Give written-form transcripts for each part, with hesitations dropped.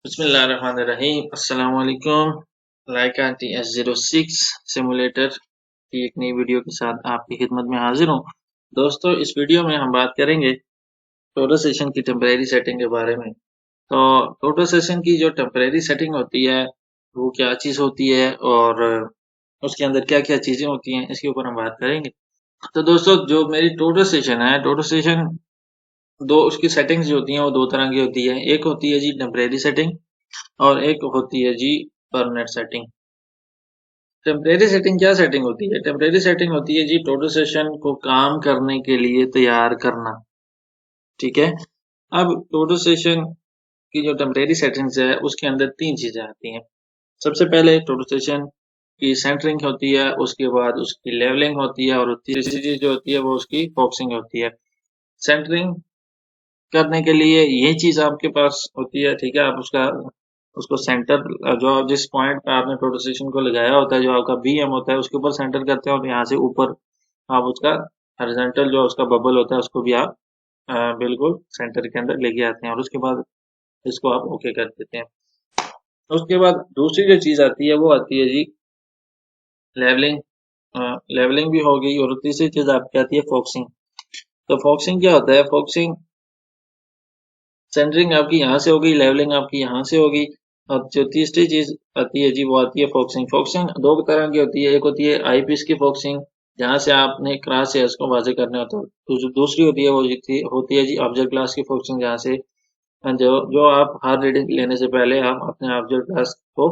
बिस्मिल्लाहिर्रहमानिर्रहीम अस्सलाम वालेकुम। लाइका TS06 सिमुलेटर की एक नई वीडियो के साथ आपकी खिदमत में हाजिर हूँ। दोस्तों, इस वीडियो में हम बात करेंगे टोटल सेशन की टेम्परेरी सेटिंग के बारे में। तो टोटल सेशन की जो टेम्परेरी सेटिंग होती है वो क्या चीज़ होती है और उसके अंदर क्या क्या चीज़ें होती हैं, इसके ऊपर हम बात करेंगे। तो दोस्तों, जो मेरी टोटल सेशन है, टोटल सेशन दो उसकी सेटिंग्स जो होती हैं वो दो तरह की होती है। एक होती है जी टेम्परेरी सेटिंग और एक होती है जी परमानेंट सेटिंग। टेम्परेरी सेटिंग क्या सेटिंग होती है? टेम्परेरी सेटिंग होती है जी टोटल सेशन को काम करने के लिए तैयार करना। ठीक है। अब टोटल सेशन की जो टेम्परेरी सेटिंग्स है उसके अंदर तीन चीजें आती हैं। सबसे पहले टोटल सेशन की सेंटरिंग होती है, उसके बाद उसकी लेवलिंग होती है और तीसरी चीज जो होती है वो उसकी फॉक्सिंग होती है। सेंटरिंग करने के लिए ये चीज आपके पास होती है। ठीक है, आप उसको सेंटर जो जिस पॉइंट पे आपने टोटल सेशन को लगाया होता है, जो आपका BM होता है, उसके ऊपर सेंटर करते हैं और यहाँ से ऊपर आप उसका हॉरिजॉन्टल जो उसका बबल होता है उसको भी आप बिल्कुल सेंटर के अंदर लेके आते हैं और उसके बाद इसको आप ओके कर देते हैं। उसके बाद दूसरी जो चीज आती है वो आती है जी लेवलिंग। लेवलिंग भी हो गई और तीसरी चीज आपकी आती है फॉक्सिंग। तो फॉक्सिंग क्या होता है? फॉक्सिंग सेंटरिंग आपकी यहाँ से होगी, लेवलिंग आपकी यहाँ से होगी और जो तीसरी चीज आती है जी वो आती है फॉक्सिंग। फॉक्सिंग दो तरह की होती है। एक होती है आई पीस की फॉक्सिंग, जहाँ से आपने क्रॉस हेयर्स को वाजे करने होता है। तो जो दूसरी होती है वो होती है जी ऑब्जेक्ट क्लास की फॉक्सिंग, जहाँ से जो जो आप हर रीडिंग लेने से पहले आप अपने ऑब्जेक्ट क्लास को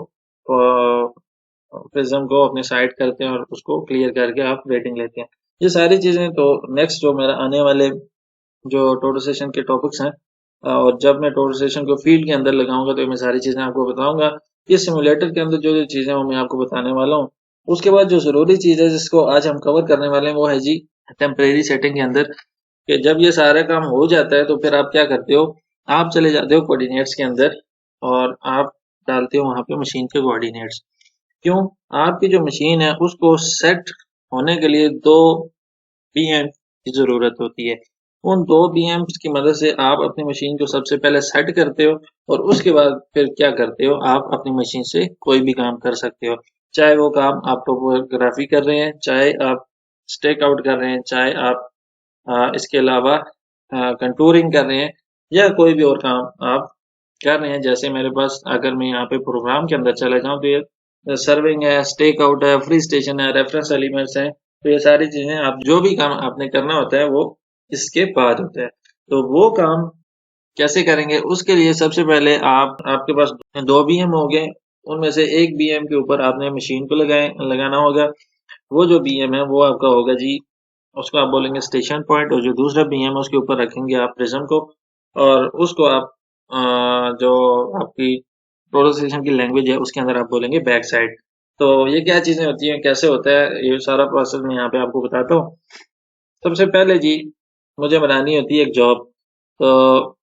प्रिज्म को अपने साइड करते हैं और उसको क्लियर करके आप रेटिंग लेते हैं। ये सारी चीजें तो नेक्स्ट जो मेरा आने वाले जो टोटल सेशन के टॉपिक्स हैं और जब मैं टोटल सेशन को फील्ड के अंदर लगाऊंगा तो मैं सारी चीजें आपको बताऊंगा। ये सिमुलेटर के अंदर जो जो चीजें वो मैं आपको बताने वाला हूँ। उसके बाद जो जरूरी चीज है जिसको आज हम कवर करने वाले हैं वो है जी टेम्परेरी सेटिंग के अंदर, कि जब ये सारा काम हो जाता है तो फिर आप क्या करते हो? आप चले जाते हो कोऑर्डिनेट्स के अंदर और आप डालते हो वहां पे मशीन के कोऑर्डिनेट्स। क्यों? आपकी जो मशीन है उसको सेट होने के लिए दो BM की जरूरत होती है। उन दो BMs की मदद से आप अपनी मशीन को सबसे पहले सेट करते हो और उसके बाद फिर क्या करते हो? आप अपनी मशीन से कोई भी काम कर सकते हो। चाहे वो काम आप टोपोग्राफी कर रहे हैं, चाहे आप स्टेक आउट कर रहे हैं, चाहे आप इसके अलावा कंटूरिंग कर रहे हैं या कोई भी और काम आप कर रहे हैं। जैसे मेरे पास अगर मैं यहाँ पे प्रोग्राम के अंदर चले जाऊँ तो ये सर्विंग है, स्टेक आउट है, फ्री स्टेशन है, रेफरेंस एलिमेंट्स हैं। तो ये सारी चीजें आप जो भी काम आपने करना होता है वो इसके बाद होता है। तो वो काम कैसे करेंगे? उसके लिए सबसे पहले आप आपके पास दो BM हो गए, उनमें से एक BM के ऊपर आपने मशीन को लगाना होगा। वो जो BM है वो आपका होगा जी, उसको आप बोलेंगे स्टेशन पॉइंट, और जो दूसरा BM है उसके ऊपर रखेंगे आप प्रिज्म को और उसको आप जो आपकी प्रोसेसिंग की लैंग्वेज है उसके अंदर आप बोलेंगे बैक साइड। तो ये क्या चीजें होती हैं, कैसे होता है, ये सारा प्रोसेस मैं यहाँ पे आपको बताता हूँ। सबसे पहले जी मुझे बनानी होती है एक जॉब। तो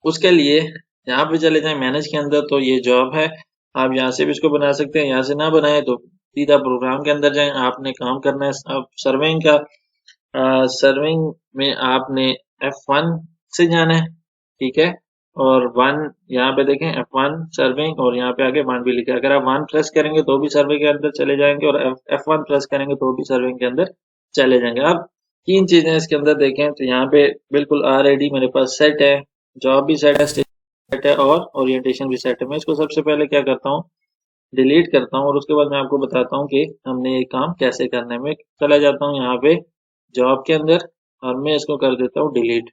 उसके लिए यहाँ पे चले जाएं मैनेज के अंदर, तो ये जॉब है। आप यहाँ से भी इसको बना सकते हैं, यहाँ से ना बनाए तो सीधा प्रोग्राम के अंदर जाएं। आपने काम करना है अब सर्विंग का। सर्विंग में आपने F1 से जाना है। ठीक है, और 1 यहाँ पे देखें F1 सर्विंग और यहाँ पे आगे 1 भी लिखा है। अगर आप 1 प्रेस करेंगे तो भी सर्वे के अंदर चले जाएंगे और F1 प्रेस करेंगे तो भी सर्विंग के अंदर चले जाएंगे। अब तीन चीजें इसके अंदर देखें तो यहाँ पे बिल्कुल ऑलरेडी मेरे पास सेट है, जॉब भी सेट है, सेट है और ओरिएंटेशन भी सेट है। मैं इसको सबसे पहले क्या करता हूँ, डिलीट करता हूँ और उसके बाद मैं आपको बताता हूँ कि हमने ये काम कैसे करना है। मैं चला जाता हूँ यहाँ पे जॉब के अंदर और मैं इसको कर देता हूँ डिलीट।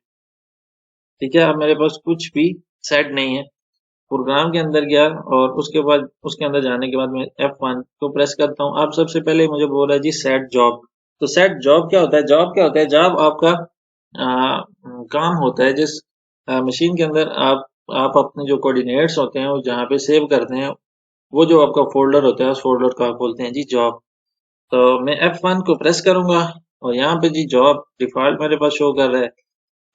ठीक है, अब मेरे पास कुछ भी सेट नहीं है। प्रोग्राम के अंदर गया और उसके बाद उसके अंदर जाने के बाद मैं F1 को प्रेस करता हूँ। अब सबसे पहले मुझे बोल रहा है जी सेट जॉब। तो सेट जॉब क्या होता है? जॉब क्या होता है? जॉब आपका काम होता है जिस मशीन के अंदर आप अपने जो कोऑर्डिनेट्स होते हैं वो जहाँ पे सेव करते हैं, वो जो आपका फोल्डर होता है उस फोल्डर को आप बोलते हैं जी जॉब। तो मैं F1 को प्रेस करूंगा और यहाँ पे जी जॉब डिफॉल्ट मेरे पास शो कर रहा है।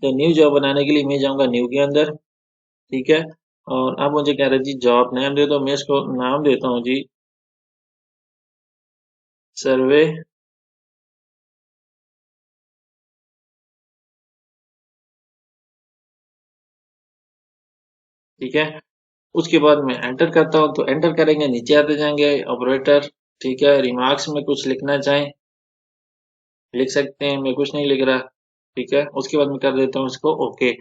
तो न्यू जॉब बनाने के लिए मैं जाऊंगा न्यू के अंदर। ठीक है, और अब मुझे कह रहा है जी जॉब नेम दे दो। मैं इसको नाम देता हूँ जी सर्वे ठीक है। उसके बाद मैं एंटर करता हूँ, तो एंटर करेंगे, नीचे आते जाएंगे ऑपरेटर, ठीक है। रिमार्क्स में कुछ लिखना चाहें लिख सकते हैं, मैं कुछ नहीं लिख रहा, ठीक है। उसके बाद मैं कर देता हूँ इसको ओके।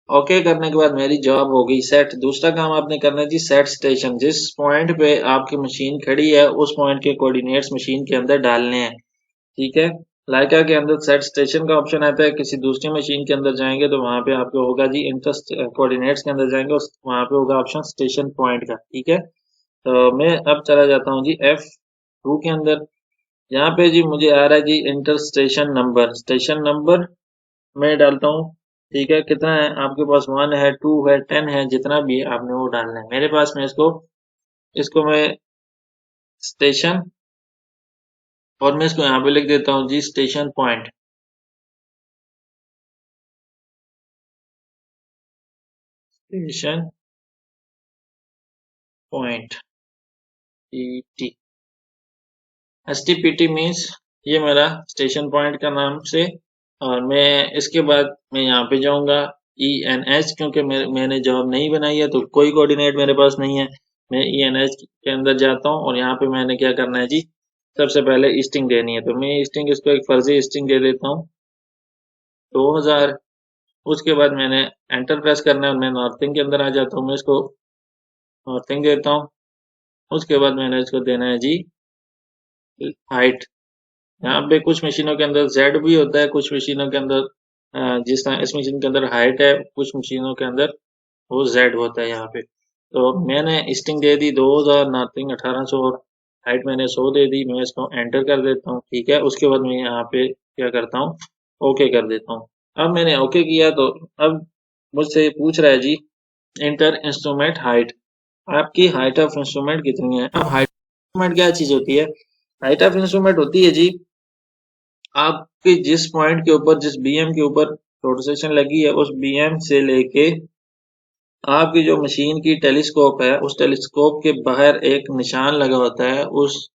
ओके करने के बाद मेरी जॉब हो गई सेट। दूसरा काम आपने करना है जी सेट स्टेशन। जिस पॉइंट पे आपकी मशीन खड़ी है उस पॉइंट के कोऑर्डिनेट्स मशीन के अंदर डालने हैं, ठीक है। लाइका के अंदर सेट स्टेशन का ऑप्शन आता है। किसी दूसरी मशीन के अंदर जाएंगे तो वहां पे आपको होगा जी इंटर कोऑर्डिनेट्स के अंदर जाएंगे, उस वहां पे होगा ऑप्शन स्टेशन पॉइंट का, ठीक है। तो मैं अब चला जाता हूँ जी F2 के अंदर। यहाँ पे जी मुझे आ रहा है जी enter station number. Station number मैं डालता हूँ, ठीक है। कितना है आपके पास, 1 है, 2 है, 10 है, जितना भी है आपने वो डालना है। मेरे पास में इसको इसको मैं स्टेशन, और मैं इसको यहाँ पे लिख देता हूँ जी station point. Station point T, STPT means ये मेरा स्टेशन पॉइंट का नाम से। और मैं इसके बाद मैं यहाँ पे जाऊंगा ENH, क्योंकि मैंने जॉब नहीं बनाई है तो कोई कोऑर्डिनेट मेरे पास नहीं है। मैं ENH के अंदर जाता हूँ और यहाँ पे मैंने क्या करना है जी, सबसे पहले स्टिंग देनी है। तो मैं स्टिंग इसको एक फर्जी स्टिंग दे देता हूँ 2000। उसके बाद मैंने एंटर प्रेस करना है और मैं नॉर्थिंग के अंदर आ जाता हूँ। मैं इसको नॉर्थिंग देता हूँ। उसके बाद मैंने इसको देना है जी हाइट। यहाँ पे कुछ मशीनों के अंदर Z भी होता है, कुछ मशीनों के अंदर जिस तरह इस मशीन के अंदर हाइट है, कुछ मशीनों के अंदर वो Z होता है यहाँ पे। तो मैंने स्टिंग दे दी 2000, नॉर्थिंग 1800 और हाइट मैंने 100 दे दी। मैं इसको एंटर कर देता हूँ, ठीक है। उसके बाद मैं यहाँ पे क्या करता हूँ, ओके कर देता हूँ। अब मैंने ओके किया तो अब मुझसे पूछ रहा है जी इंटर इंस्ट्रूमेंट हाइट, आपकी हाइट ऑफ इंस्ट्रूमेंट कितनी है। अब हाइट इंस्ट्रूमेंट क्या चीज होती है, हाइट ऑफ इंस्ट्रूमेंट होती है जी आपके जिस पॉइंट के ऊपर, जिस BM के ऊपर रोटेशन लगी है, उस BM से लेके आपकी जो मशीन की टेलीस्कोप है, उस टेलीस्कोप के बाहर एक निशान लगा होता है, उस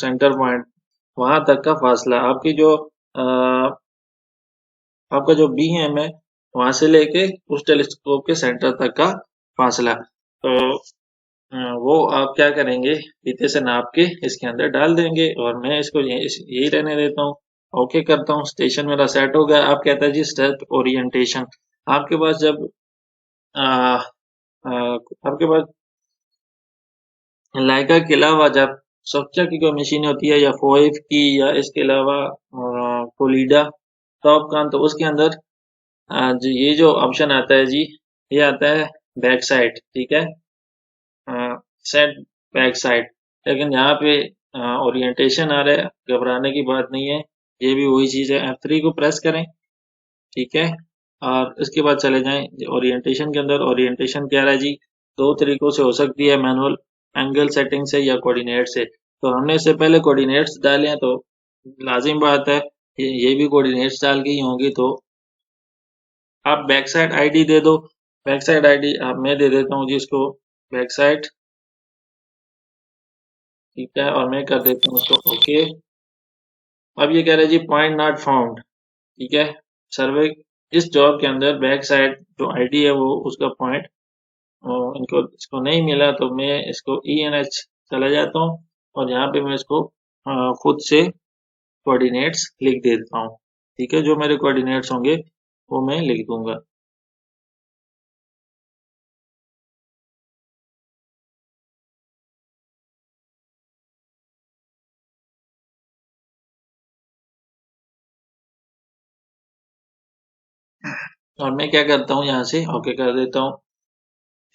सेंटर पॉइंट वहां तक का फासला। आपकी जो आपका जो BM है वहां से लेके उस टेलीस्कोप के सेंटर तक का फासला। तो वो आप क्या करेंगे, फीते से नाप के इसके अंदर डाल देंगे और मैं इसको यही रहने देता हूँ। ओके करता हूँ, स्टेशन मेरा सेट हो गया। आप कहता है जी स्टेप ओरिएंटेशन। आपके पास जब आपके पास लाइका के अलावा जब सोक्चा की कोई मशीन होती है, या फोइव की, या इसके अलावा कोलिडा, टॉपकान, तो उसके अंदर जो ये जो ऑप्शन आता है जी, ये आता है बैक साइड, ठीक है। Set back side. लेकिन यहाँ पे ओरिएंटेशन आ रहा है, घबराने की बात नहीं है, ये भी वही चीज है। F3 को प्रेस करें, ठीक है। और इसके बाद चले जाएं ओरिएंटेशन के अंदर। ओरिएंटेशन क्या रहा है जी, दो तरीकों से हो सकती है, मैनुअल एंगल सेटिंग से या कोऑर्डिनेट से। तो हमने इससे पहले कोऑर्डिनेट्स डाले हैं, तो लाजिम बात है ये भी कोऑर्डिनेट्स डाल के ही होंगी। तो आप बैक साइड ID दे दो। बैक साइड ID आप मैं दे देता हूँ जी इसको बैक साइड, ठीक है। और मैं कर देता हूँ इसको ओके। अब ये कह रहा है जी पॉइंट नॉट फाउंड, ठीक है। सर्वे इस जॉब के अंदर बैक साइड जो ID है वो उसका पॉइंट इनको इसको नहीं मिला, तो मैं इसको ENH चला जाता हूँ और यहाँ पे मैं इसको खुद से कोऑर्डिनेट्स लिख देता हूँ, ठीक है। जो मेरे कोऑर्डिनेट्स होंगे वो मैं लिख दूंगा। और मैं क्या करता हूँ, यहाँ से ओके कर देता हूँ,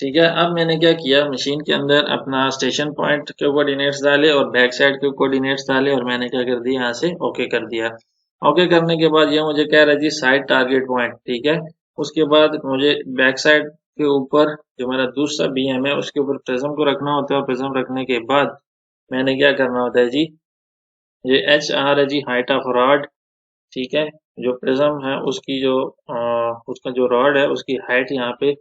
ठीक है। अब मैंने क्या किया, मशीन के अंदर अपना स्टेशन पॉइंट के कोऑर्डिनेट्स डाले और बैक साइड के कोऑर्डिनेट्स डाले, और मैंने क्या कर दिया, यहाँ से ओके कर दिया। ओके करने के बाद ये मुझे कह रहा है जी साइड टारगेट पॉइंट, ठीक है। उसके बाद मुझे बैक साइड के ऊपर जो मेरा दूसरा BM है उसके ऊपर प्रिज्म को रखना होता है, और प्रिज्म रखने के बाद मैंने क्या करना होता है जी, ये HR है जी हाइट ऑफ रॉड, ठीक है। जो प्रिज्म है उसकी जो उसका जो रॉड है उसकी हाइट यहाँ पे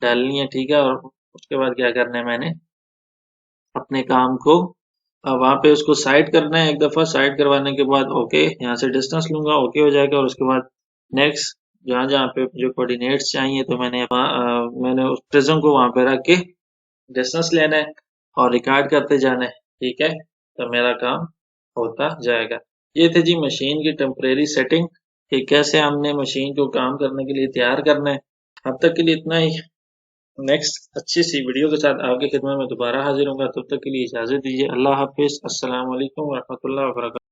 डालनी है, ठीक है। और उसके बाद क्या करना है, मैंने अपने काम को वहां पे उसको साइड करना है एक दफा। साइड करवाने के बाद ओके, यहाँ से डिस्टेंस लूंगा, ओके हो जाएगा। और उसके बाद नेक्स्ट जहाँ जहाँ पे जो कोऑर्डिनेट्स चाहिए तो मैंने उस प्रिज्म को वहां पे रख के डिस्टेंस लेना है और रिकॉर्ड करते जाना है। ठीक है, तो मेरा काम होता जाएगा। ये थे जी मशीन की टेम्परेरी सेटिंग कि कैसे हमने मशीन को काम करने के लिए तैयार करना है। अब तक के लिए इतना ही। नेक्स्ट अच्छी सी वीडियो के साथ आपकी खिदमत में दोबारा हाजिर होगा। तब तक के लिए इजाजत दीजिए। अल्लाह हाफिज। अस्सलाम वालेकुम रहमतुल्लाहि व बरकातहू।